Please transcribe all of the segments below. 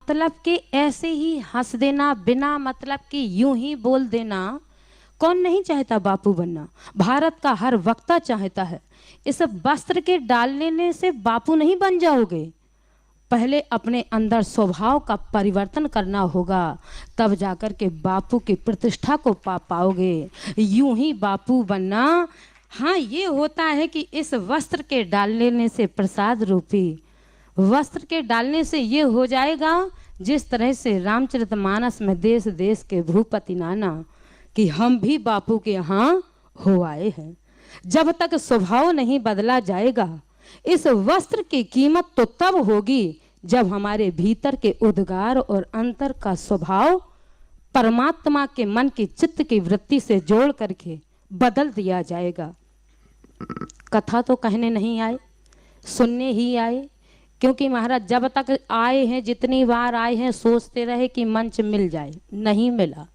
मतलब कि ऐसे ही हंस देना, बिना मतलब कि यूं ही बोल देना। कौन नहीं चाहता बापू बनना? भारत का हर वक्ता चाहता है। इस वस्त्र के डाल लेने से बापू नहीं बन जाओगे। पहले अपने अंदर स्वभाव का परिवर्तन करना होगा, तब जाकर के बापू की प्रतिष्ठा को पा पाओगे। यूं ही बापू बनना, हाँ ये होता है कि इस वस्त्र के डाल लेने से, प्रसाद रूपी वस्त्र के डालने से ये हो जाएगा जिस तरह से रामचरितमानस में देश देश के भूपति नाना कि हम भी बापू के यहाँ हो आए हैं। जब तक स्वभाव नहीं बदला जाएगा, इस वस्त्र की कीमत तो तब होगी जब हमारे भीतर के उद्गार और अंतर का स्वभाव परमात्मा के मन की चित्त की वृत्ति से जोड़ करके बदल दिया जाएगा। कथा तो कहने नहीं आए, सुनने ही आए। क्योंकि महाराज जब तक आए हैं, जितनी बार आए हैं, सोचते रहे कि मंच मिल जाए, नहीं मिला।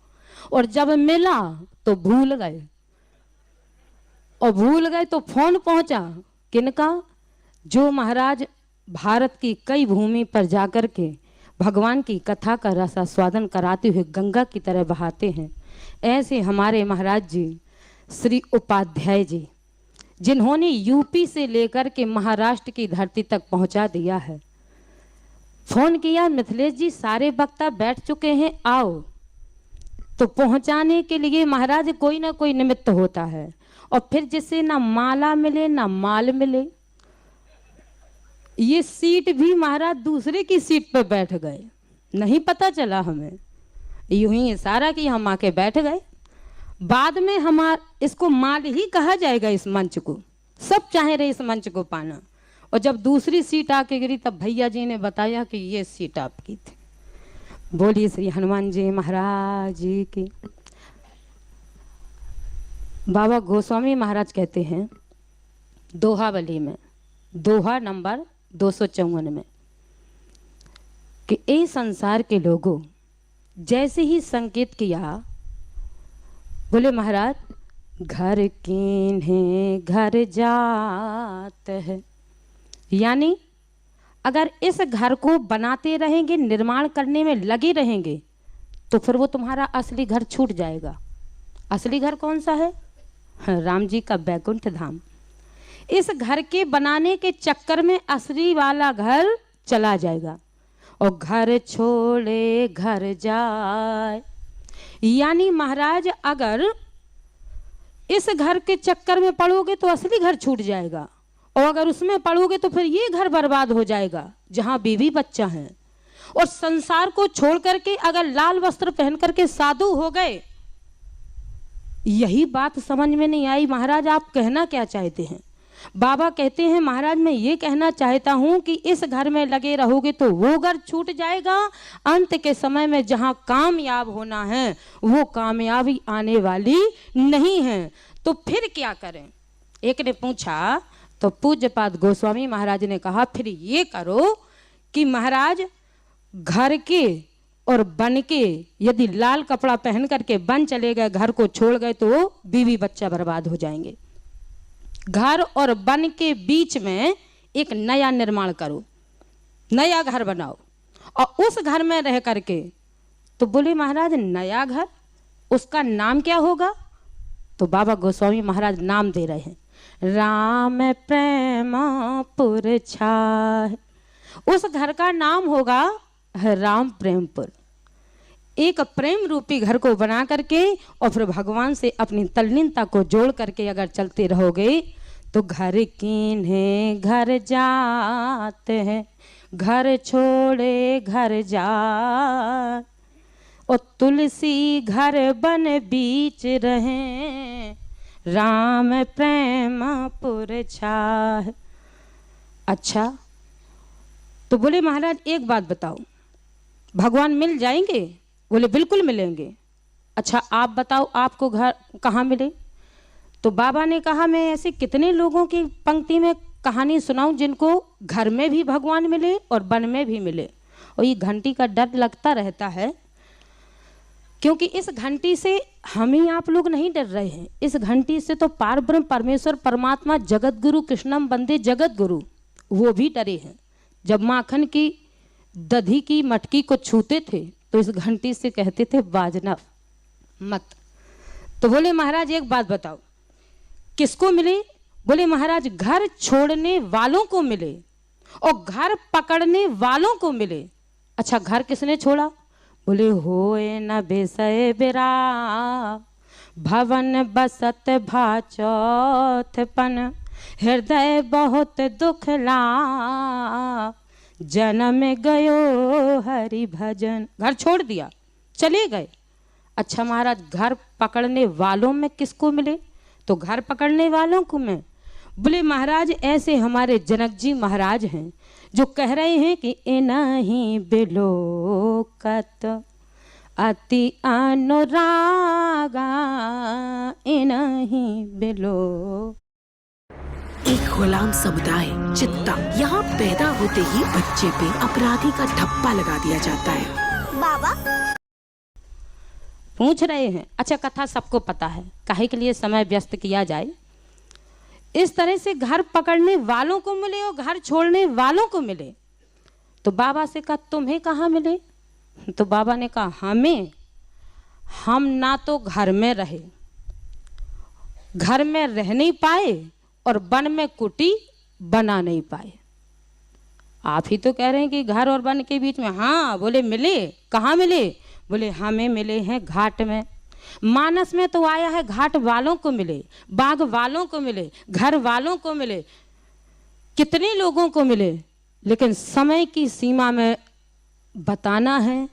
और जब मिला तो भूल गए, और भूल गए तो फोन पहुंचा किनका? जो महाराज भारत की कई भूमि पर जाकर के भगवान की कथा का रसास्वादन कराते हुए गंगा की तरह बहाते हैं। ऐसे हमारे महाराज जी श्री उपाध्याय जी, जिन्होंने यूपी से लेकर के महाराष्ट्र की धरती तक पहुंचा दिया है। फोन किया, मिथिलेश जी सारे वक्ता बैठ चुके हैं, आओ। तो पहुंचाने के लिए महाराज कोई ना कोई निमित्त होता है, और फिर जिससे ना माला मिले ना माल मिले, ये सीट भी महाराज दूसरे की सीट पर बैठ गए, नहीं पता चला हमें। यूं ही इशारा कि हम आके बैठ गए। बाद में हमारा इसको माल ही कहा जाएगा, इस मंच को सब चाहे रहे इस मंच को पाना। और जब दूसरी सीट आके गिरी तब भैया जी ने बताया कि ये सीट आपकी थी। बोलिए श्री हनुमान जी महाराज जी की। बाबा गोस्वामी महाराज कहते हैं दोहावली में, दोहा नंबर 254 में, कि ए संसार के लोगों, जैसे ही संकेत किया, बोले महाराज घर कीन्हे घर जात है। यानी अगर इस घर को बनाते रहेंगे, निर्माण करने में लगे रहेंगे, तो फिर वो तुम्हारा असली घर छूट जाएगा। असली घर कौन सा है? राम जी का बैकुंठ धाम। इस घर के बनाने के चक्कर में असली वाला घर चला जाएगा। और घर छोड़े घर जाए, यानी महाराज अगर इस घर के चक्कर में पड़ोगे तो असली घर छूट जाएगा, और अगर उसमें पड़ोगे तो फिर ये घर बर्बाद हो जाएगा जहां बीवी बच्चा है। और संसार को छोड़ करके अगर लाल वस्त्र पहन करके साधु हो गए, यही बात समझ में नहीं आई महाराज आप कहना क्या चाहते हैं। बाबा कहते हैं महाराज मैं ये कहना चाहता हूं कि इस घर में लगे रहोगे तो वो घर छूट जाएगा, अंत के समय में जहां कामयाब होना है वो कामयाबी आने वाली नहीं है। तो फिर क्या करें? एक ने पूछा, तो पूज्यपाद गोस्वामी महाराज ने कहा फिर ये करो कि महाराज घर के और बन के यदि लाल कपड़ा पहन करके बन चले गए, घर को छोड़ गए, तो बीवी बच्चा बर्बाद हो जाएंगे। घर और बन के बीच में एक नया निर्माण करो, नया घर बनाओ, और उस घर में रह करके। तो बोले महाराज नया घर, उसका नाम क्या होगा? तो बाबा गोस्वामी महाराज नाम दे रहे हैं, राम प्रेम पुर छाय। उस घर का नाम होगा राम प्रेमपुर। एक प्रेम रूपी घर को बना करके और फिर भगवान से अपनी तल्लीनता को जोड़ करके अगर चलते रहोगे तो घर कीन्हे घर जाते हैं, घर छोड़े घर जा। और तुलसी घर बन बीच रहे, राम प्रेम पुर छाय। अच्छा, तो बोले महाराज एक बात बताओ, भगवान मिल जाएंगे? बोले बिल्कुल मिलेंगे। अच्छा आप बताओ आपको घर कहाँ मिले? तो बाबा ने कहा मैं ऐसे कितने लोगों की पंक्ति में कहानी सुनाऊं जिनको घर में भी भगवान मिले और वन में भी मिले। और ये घंटी का डर लगता रहता है, क्योंकि इस घंटी से हम ही आप लोग नहीं डर रहे हैं, इस घंटी से तो पार ब्रह्म परमेश्वर परमात्मा जगत गुरु कृष्णम बंदे जगत गुरु वो भी डरे हैं। जब माखन की दधी की मटकी को छूते थे तो इस घंटी से कहते थे बाजना मत। तो बोले महाराज एक बात बताओ, किसको मिले? बोले महाराज घर छोड़ने वालों को मिले और घर पकड़ने वालों को मिले। अच्छा, घर किसने छोड़ा? बोले होए न बेसय बिरा भवन बसत भाचौथपन हृदय बहुत दुखला जन्म गयो हरि भजन। घर छोड़ दिया, चले गए। अच्छा महाराज, घर पकड़ने वालों में किसको मिले? तो घर पकड़ने वालों को में बोले महाराज ऐसे हमारे जनक जी महाराज हैं जो कह रहे हैं कि इनही बिलोकत अति अनुरागा इनही बिलो। एक गुलाम समुदाय चित्ता, यहाँ पैदा होते ही बच्चे पे अपराधी का ठप्पा लगा दिया जाता है। बाबा पूछ रहे हैं। अच्छा, कथा सबको पता है, काहे के लिए समय व्यस्त किया जाए। इस तरह से घर पकड़ने वालों को मिले और घर छोड़ने वालों को मिले। तो बाबा से कहा तुम्हें कहाँ मिले? तो बाबा ने कहा हमें, हम ना तो घर में रहे, घर में रह नहीं पाए और वन में कुटी बना नहीं पाए। आप ही तो कह रहे हैं कि घर और वन के बीच में। हाँ, बोले मिले। कहाँ मिले? बोले हमें मिले हैं घाट में। मानस में तो आया है घाट वालों को मिले, बाग वालों को मिले, घर वालों को मिले, कितने लोगों को मिले, लेकिन समय की सीमा में बताना है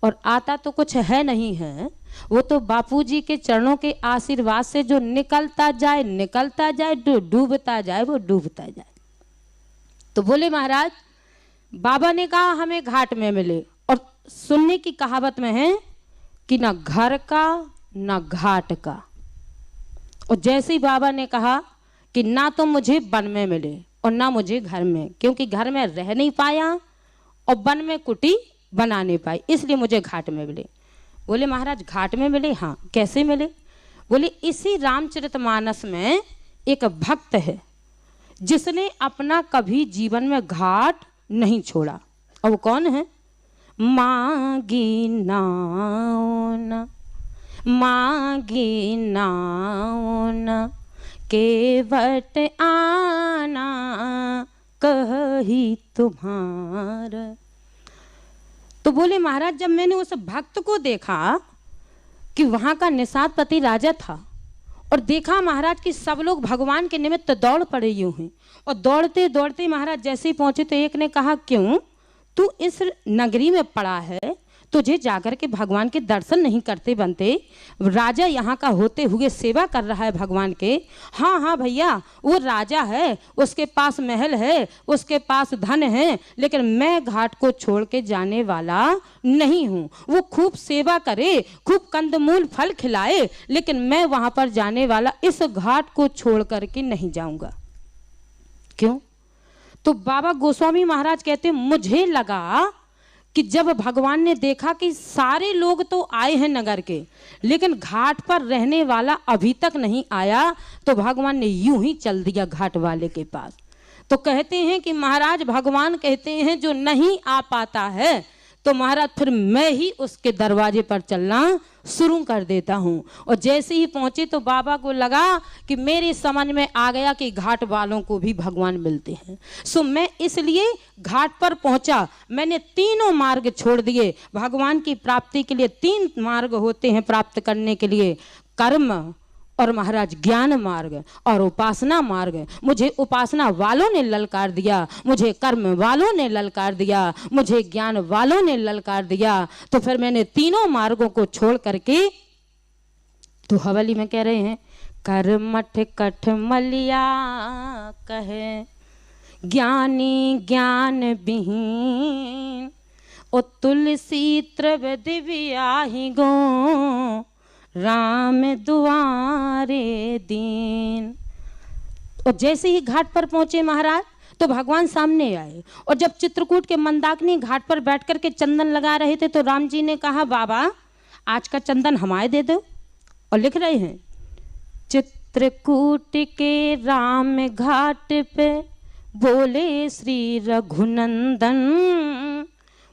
और आता तो कुछ है नहीं है। वो तो बापूजी के चरणों के आशीर्वाद से जो निकलता जाए निकलता जाए, डूबता जाए वो डूबता जाए। तो बोले महाराज बाबा ने कहा हमें घाट में मिले। और सुनने की कहावत में है कि ना घर का ना घाट का। और जैसे ही बाबा ने कहा कि ना तो मुझे वन में मिले और ना मुझे घर में, क्योंकि घर में रह नहीं पाया और वन में कुटी बना नहीं पाई, इसलिए मुझे घाट में मिले। बोले महाराज घाट में मिले? हाँ। कैसे मिले? बोले इसी रामचरितमानस में एक भक्त है जिसने अपना कभी जीवन में घाट नहीं छोड़ा। और वो कौन है? मांगी नाउन मांगी नाउन केवट आना कही तुम्हारा। तो बोले महाराज जब मैंने उस भक्त को देखा कि वहाँ का निषादपति राजा था और देखा महाराज कि सब लोग भगवान के निमित्त दौड़ पड़े यूं हैं, और दौड़ते दौड़ते महाराज जैसे ही पहुंचे तो एक ने कहा क्यों तू इस नगरी में पड़ा है, तुझे जाकर के भगवान के दर्शन नहीं करते बनते? राजा यहाँ का होते हुए सेवा कर रहा है भगवान के। हाँ हाँ भैया, वो राजा है, उसके पास महल है, उसके पास धन है, लेकिन मैं घाट को छोड़ के जाने वाला नहीं हूँ। वो खूब सेवा करे, खूब कंदमूल फल खिलाए, लेकिन मैं वहाँ पर जाने वाला इस घाट को छोड़ करके नहीं जाऊँगा। क्यों? तो बाबा गोस्वामी महाराज कहते मुझे लगा कि जब भगवान ने देखा कि सारे लोग तो आए हैं नगर के, लेकिन घाट पर रहने वाला अभी तक नहीं आया, तो भगवान ने यूं ही चल दिया घाट वाले के पास। तो कहते हैं कि महाराज भगवान कहते हैं जो नहीं आ पाता है तो महाराज फिर मैं ही उसके दरवाजे पर चलना शुरू कर देता हूँ। और जैसे ही पहुंचे तो बाबा को लगा कि मेरे समझ में आ गया कि घाट वालों को भी भगवान मिलते हैं। सो मैं इसलिए घाट पर पहुंचा। मैंने तीनों मार्ग छोड़ दिए भगवान की प्राप्ति के लिए। 3 मार्ग होते हैं प्राप्त करने के लिए, कर्म और महाराज ज्ञान मार्ग और उपासना मार्ग। मुझे उपासना वालों ने ललकार दिया, मुझे कर्म वालों ने ललकार दिया, मुझे ज्ञान वालों ने ललकार दिया। तो फिर मैंने तीनों मार्गों को छोड़ करके, तो हवाली में कह रहे हैं कर मठ कठ मलिया कहे ज्ञानी ज्ञान बिहीन ओ तुलसी त्रव दिव्याहि गो राम दुआरे दीन। और जैसे ही घाट पर पहुंचे महाराज तो भगवान सामने आए, और जब चित्रकूट के मंदाकिनी घाट पर बैठ कर के चंदन लगा रहे थे तो राम जी ने कहा बाबा आज का चंदन हमारे दे दो। और लिख रहे हैं चित्रकूट के राम घाट पे बोले श्री रघुनंदन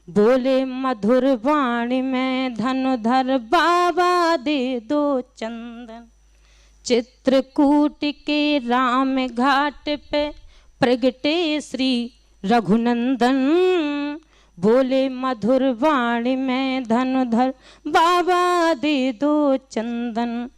बोले मधुर वाणी में धनुधर बाबा दे दो चंदन। चित्रकूट के राम घाट पे प्रगटे श्री रघुनंदन। बोले मधुर वाणी में धनुधर बाबा दे दो चंदन।